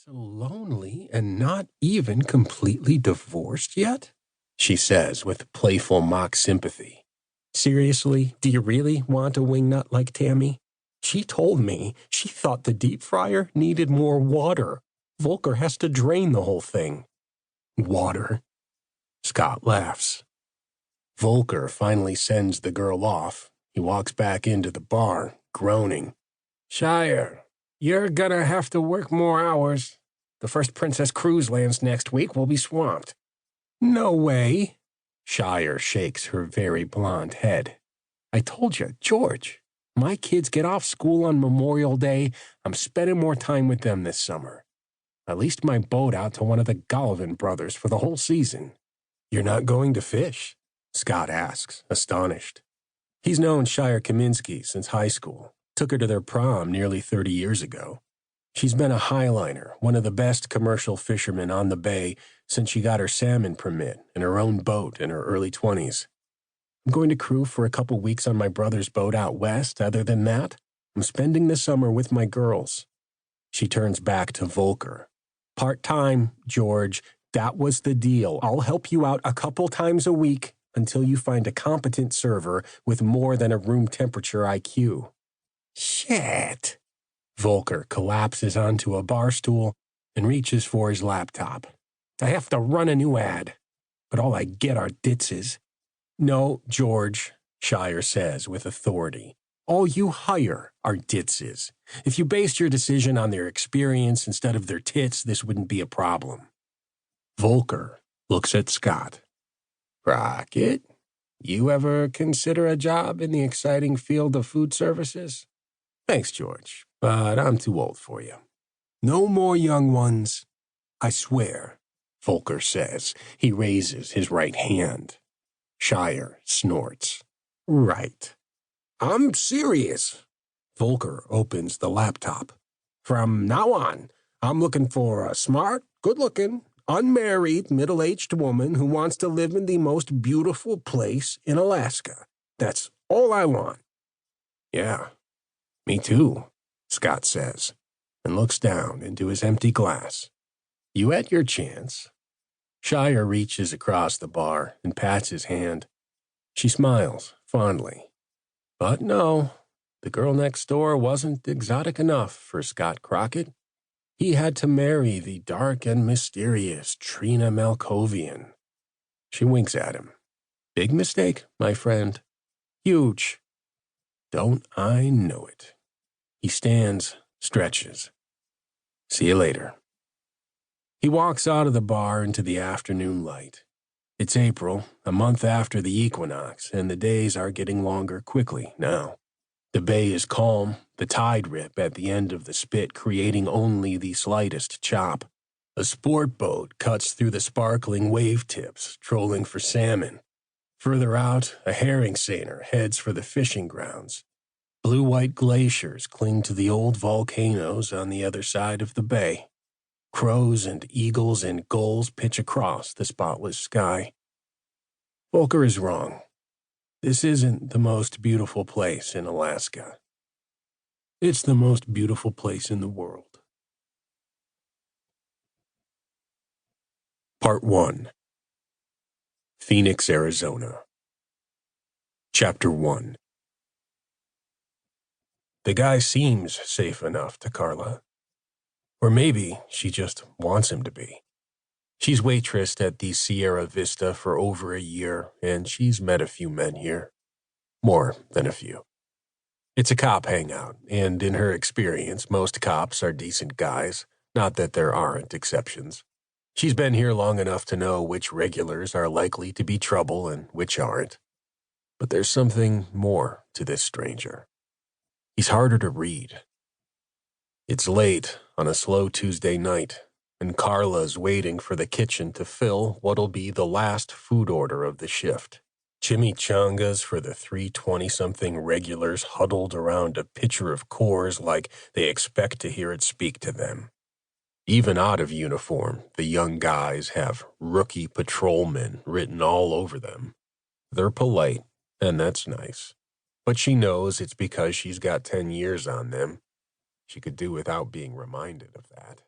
So lonely and not even completely divorced yet? She says with playful mock sympathy. Seriously, do you really want a wingnut like Tammy? She told me she thought the deep fryer needed more water. Volker has to drain the whole thing. Water? Scott laughs. Volker finally sends the girl off. He walks back into the bar, groaning. Shire, you're gonna have to work more hours. The first Princess Cruise lands next week. We'll be swamped. No way. Shire shakes her very blonde head. I told you, George, my kids get off school on Memorial Day. I'm spending more time with them this summer. I leased my boat out to one of the Galvin brothers for the whole season. You're not going to fish? Scott asks, astonished. He's known Shire Kaminsky since high school. Took her to their prom nearly 30 years ago. She's been a highliner, one of the best commercial fishermen on the bay since she got her salmon permit and her own boat in her early 20s. I'm going to crew for a couple weeks on my brother's boat out west. Other than that, I'm spending the summer with my girls. She turns back to Volker. Part-time, George. That was the deal. I'll help you out a couple times a week until you find a competent server with more than a room temperature IQ. Shit. Volker collapses onto a bar stool and reaches for his laptop. I have to run a new ad, but all I get are ditzes. No, George, Shire says with authority. All you hire are ditzes. If you based your decision on their experience instead of their tits, this wouldn't be a problem. Volker looks at Scott. Crockett, you ever consider a job in the exciting field of food services? Thanks, George, but I'm too old for you. No more young ones. I swear, Volker says. He raises his right hand. Shire snorts. Right. I'm serious. Volker opens the laptop. From now on, I'm looking for a smart, good-looking, unmarried, middle-aged woman who wants to live in the most beautiful place in Alaska. That's all I want. Yeah. Me too, Scott says, and looks down into his empty glass. You had your chance. Shire reaches across the bar and pats his hand. She smiles fondly. But no, the girl next door wasn't exotic enough for Scott Crockett. He had to marry the dark and mysterious Trina Malkovian. She winks at him. Big mistake, my friend. Huge. Don't I know it? He stands, stretches. See you later. He walks out of the bar into the afternoon light. It's April, a month after the equinox, and the days are getting longer quickly now. The bay is calm, the tide rip at the end of the spit creating only the slightest chop. A sport boat cuts through the sparkling wave tips, trolling for salmon. Further out, a herring seiner heads for the fishing grounds. Blue-white glaciers cling to the old volcanoes on the other side of the bay. Crows and eagles and gulls pitch across the spotless sky. Volker is wrong. This isn't the most beautiful place in Alaska. It's the most beautiful place in the world. Part 1. Phoenix, Arizona. Chapter 1. The guy seems safe enough to Carla. Or maybe she just wants him to be. She's waitressed at the Sierra Vista for over a year, and she's met a few men here. More than a few. It's a cop hangout, and in her experience, most cops are decent guys, not that there aren't exceptions. She's been here long enough to know which regulars are likely to be trouble and which aren't. But there's something more to this stranger. He's harder to read. It's late on a slow Tuesday night, and Carla's waiting for the kitchen to fill what'll be the last food order of the shift. Chimichangas for the 320-something regulars huddled around a pitcher of Coors like they expect to hear it speak to them. Even out of uniform, the young guys have rookie patrolmen written all over them. They're polite, and that's nice. But she knows it's because she's got 10 years on them. She could do without being reminded of that.